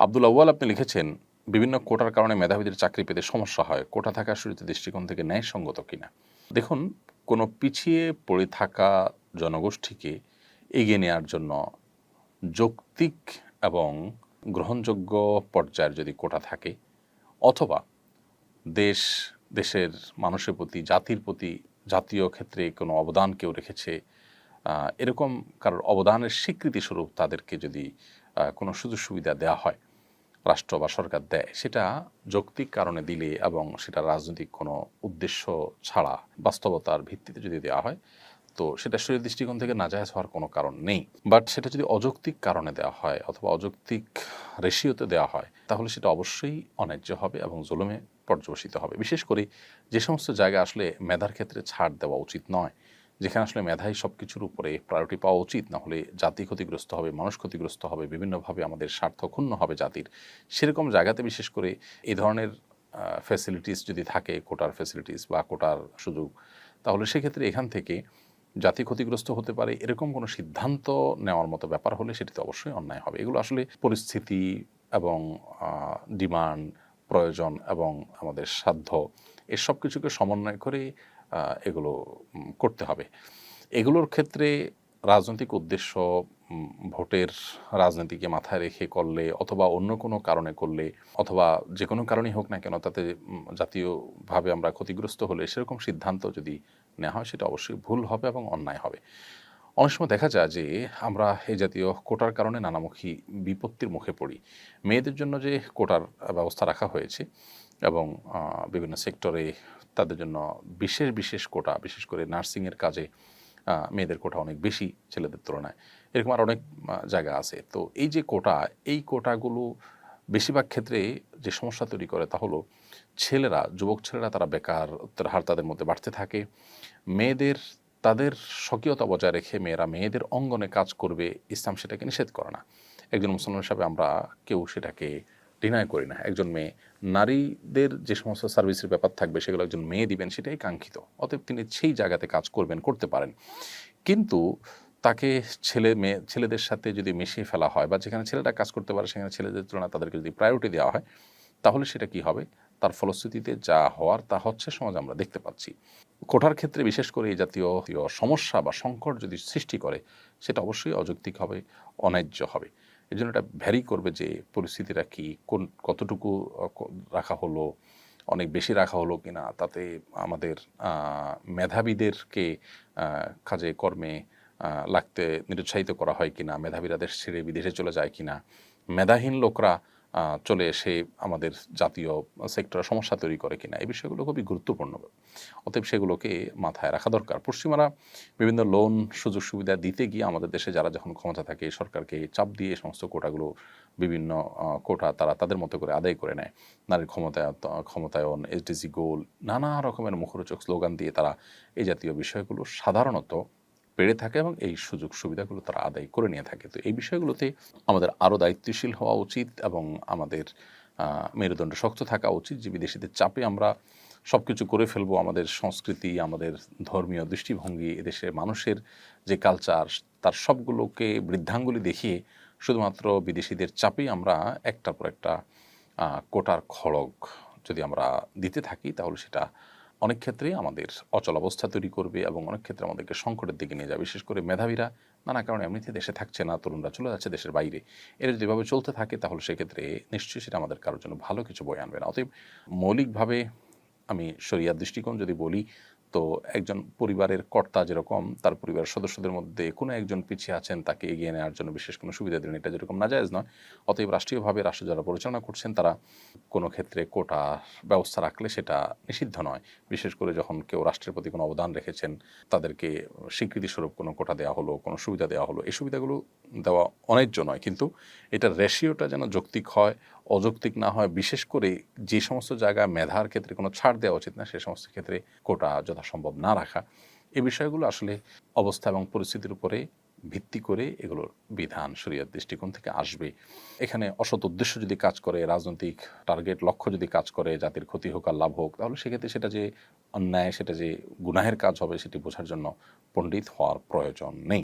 আব্দুল আউয়াল আপনি লিখেছেন, বিভিন্ন কোটার কারণে মেধাবীদের চাকরি পেতে সমস্যা হয়। কোটা থাকা শুরুতে দৃষ্টিকোণ থেকে ন্যায়সঙ্গত কিনা? দেখুন, কোনো পিছিয়ে পড়ে থাকা জনগোষ্ঠীকে এগিয়ে নেয়ার জন্য যৌক্তিক এবং গ্রহণযোগ্য পর্যায়ের যদি কোটা থাকে, অথবা দেশের মানুষের প্রতি, জাতির প্রতি, জাতীয় ক্ষেত্রে কোনো অবদান কেউ রেখেছে, এরকম কারোর অবদানের স্বীকৃতিস্বরূপ তাদেরকে যদি কোনো সুযোগ সুবিধা দেওয়া হয়, রাষ্ট্র বা সরকার দেয়, সেটা যৌক্তিক কারণে দিলে এবং সেটা রাজনৈতিক কোনো উদ্দেশ্য ছাড়া বাস্তবতার ভিত্তিতে যদি দেওয়া হয়, তো সেটা শরীয়ত দৃষ্টিকোণ থেকে নাজায়েজ হওয়ার কোনো কারণ নেই। বাট সেটা যদি অযৌক্তিক কারণে দেওয়া হয় অথবা অযৌক্তিক রেশিওতে দেওয়া হয়, তাহলে সেটা অবশ্যই অন্যায্য হবে এবং জুলুমে পর্যবসিত হবে। বিশেষ করে যে সমস্ত জায়গায় আসলে মেধার ক্ষেত্রে ছাড় দেওয়া উচিত নয়, যেখানে আসলে মেধাই সব কিছুর উপরে প্রায়োরিটি পাওয়া উচিত, না হলে জাতি ক্ষতিগ্রস্ত হবে, মানুষ ক্ষতিগ্রস্ত হবে, বিভিন্নভাবে আমাদের স্বার্থ ক্ষুণ্ণ হবে জাতির। সেরকম জায়গাতে বিশেষ করে এই ধরনের ফ্যাসিলিটিস যদি থাকে, কোটার ফ্যাসিলিটিস বা কোটার সুযোগ, তাহলে সেক্ষেত্রে এখান থেকে জাতি ক্ষতিগ্রস্ত হতে পারে, এরকম কোনো সিদ্ধান্ত নেওয়ার মতো ব্যাপার হলে সেটিতে অবশ্যই অন্যায় হবে। এগুলো আসলে পরিস্থিতি এবং ডিমান্ড, প্রয়োজন এবং আমাদের সাধ্য, এসব কিছুকে সমন্বয় করে এগুলো করতে হবে। এগুলোর ক্ষেত্রে রাজনৈতিক উদ্দেশ্য, ভোটের রাজনীতিকে মাথায় রেখে করলে অথবা অন্য কোনো কারণে করলে, অথবা যে কোনো কারণেই হোক না কেন, তাতে জাতীয়ভাবে আমরা ক্ষতিগ্রস্ত হলে সেরকম সিদ্ধান্ত যদি নেওয়া হয়, সেটা অবশ্যই ভুল হবে এবং অন্যায় হবে। অনেক সময় দেখা যায় যে আমরা এই জাতীয় কোটার কারণে নানামুখী বিপত্তির মুখে পড়ি। মেয়েদের জন্য যে কোটার ব্যবস্থা রাখা হয়েছে এবং বিভিন্ন সেক্টরে তাদের জন্য বিশেষ বিশেষ কোটা, বিশেষ করে নার্সিংয়ের কাজে মেয়েদের কোটা অনেক বেশি ছেলেদের তুলনায়, এরকম আর অনেক জায়গা আছে। তো এই যে কোটা, এই কোটাগুলো বেশিরভাগ ক্ষেত্রে যে সমস্যা তৈরি করে তা হলো ছেলেরা, যুবক ছেলেরা তারা বেকারত্বের হার তাদের মধ্যে বাড়তে থাকে। মেয়েদের, তাদের স্বকীয়তা বজায় রেখে মেয়েরা মেয়েদের অঙ্গনে কাজ করবে, ইসলাম সেটাকে নিষেধ করে না। একজন মুসলমান হিসাবে আমরা কেউ সেটাকে ডিনাই করি না। একজন মেয়ে, নারীদের যে সমস্ত সার্ভিসের ব্যাপার থাকবে সেগুলো একজন মেয়ে দিবেন, সেটাই কাঙ্ক্ষিত। অতএব তিনি সেই জায়গাতে কাজ করবেন, করতে পারেন। কিন্তু তাকে ছেলেদের সাথে যদি মিশিয়ে ফেলা হয় বা যেখানে ছেলেরা কাজ করতে পারে সেখানে ছেলেদের তুলনায় তাদেরকে যদি প্রায়োরিটি দেওয়া হয়, তাহলে সেটা কি হবে? তার ফলশ্রুতিতে যা হওয়ার তা হচ্ছে, সমাজ আমরা দেখতে পাচ্ছি। কোটার ক্ষেত্রে বিশেষ করে এই জাতীয় সমস্যা বা সংকট যদি সৃষ্টি করে, সেটা অবশ্যই অযৌক্তিক হবে, অন্যায্য হবে। এজন্য এটা ভ্যারি করবে যে পরিস্থিতিটা কি, কতটুকু রাখা হলো, অনেক বেশি রাখা হলো কিনা, তাতে আমাদের মেধাবীদেরকে কাজে কর্মে লাগতে নিরুৎসাহিত করা হয় কিনা, মেধাবীরা দেশ ছেড়ে বিদেশে চলে যায় কিনা, মেধাহীন লোকরা চলে এসে আমাদের জাতীয় সেক্টরে সমস্যা তৈরি করে কিনা, এই বিষয়গুলো খুবই গুরুত্বপূর্ণ। অতএব সেগুলোকে মাথায় রাখা দরকার। পশ্চিমারা বিভিন্ন লোন, সুযোগ সুবিধা দিতে গিয়ে আমাদের দেশে যারা যখন ক্ষমতা থাকে, সরকারকে চাপ দিয়ে এই সমস্ত কোটাগুলো, বিভিন্ন কোটা তারা তাদের মতো করে আদায় করে নেয়। নারীর ক্ষমতায়ন, এসডিজি গোল, নানা রকমের মুখরোচক স্লোগান দিয়ে তারা এই জাতীয় বিষয়গুলো সাধারণত পেড়ে থাকে এবং এই সুযোগ সুবিধাগুলো তারা আদায় করে নিয়ে থাকে। তো এই বিষয়গুলোতে আমাদের আরও দায়িত্বশীল হওয়া উচিত এবং আমাদের মেরুদণ্ড শক্ত থাকা উচিত যে বিদেশিদের চাপে আমরা সব কিছু করে ফেলবো। আমাদের সংস্কৃতি, আমাদের ধর্মীয় দৃষ্টিভঙ্গি, এদেশের মানুষের যে কালচার, তার সবগুলোকে বৃদ্ধাঙ্গুলি দেখিয়ে শুধুমাত্র বিদেশিদের চাপেই আমরা একটার পর একটা কোটার খড়গ যদি আমরা দিতে থাকি, তাহলে সেটা অনেক ক্ষেত্রেই আমাদের অচলাবস্থা তৈরি করবে এবং অনেক ক্ষেত্রে আমাদেরকে সংকটের দিকে নিয়ে যাবে। বিশেষ করে মেধাবীরা নানা কারণে এমনিতে দেশে থাকছে না, তরুণরা চলে যাচ্ছে দেশের বাইরে। এরা যদি এভাবে চলতে থাকে, তাহলে সেক্ষেত্রে নিশ্চয়ই সেটা আমাদের কারোর জন্য ভালো কিছু বয়ে আনবে না। অতএব মৌলিকভাবে আমি শরিয়ার দৃষ্টিকোণ যদি বলি, তো একজন পরিবারের কর্তা যেরকম তার পরিবারের সদস্যদের মধ্যে কোনো একজন পিছিয়ে আছেন, তাকে এগিয়ে নেওয়ার জন্য বিশেষ কোনো সুবিধা দিলেন, এটা যেরকম নাজায়েজ নয়, অতএব রাষ্ট্রীয়ভাবে রাষ্ট্র যারা পরিচালনা করছেন তারা কোনো ক্ষেত্রে কোটা ব্যবস্থা রাখলে সেটা নিষিদ্ধ নয়। বিশেষ করে যখন কেউ রাষ্ট্রের প্রতি কোনো অবদান রেখেছেন, তাদেরকে স্বীকৃতিস্বরূপ কোনো কোটা দেওয়া হলো, কোনো সুবিধা দেওয়া হলো, এই সুবিধাগুলো দেওয়া অন্যায্য নয়। কিন্তু এটার রেশিওটা যেন যৌক্তিক হয়, অযৌক্তিক না হয়। বিশেষ করে যে সমস্ত জায়গায় মেধার ক্ষেত্রে কোনো ছাড় দেওয়া উচিত না, সে সমস্ত ক্ষেত্রে কোটা যথাসম্ভব না রাখা, এই বিষয়গুলো আসলে অবস্থা এবং পরিস্থিতির উপরে ভিত্তি করে এগুলোর বিধান শরিয়ার দৃষ্টিকোণ থেকে আসবে। এখানে অসৎ উদ্দেশ্য যদি কাজ করে, রাজনৈতিক টার্গেট, লক্ষ্য যদি কাজ করে, জাতির ক্ষতি হোক আর লাভ হোক, তাহলে সেক্ষেত্রে সেটা যে অন্যায়, সেটা যে গুনাহের কাজ হবে, সেটি বোঝার জন্য পণ্ডিত হওয়ার প্রয়োজন নেই।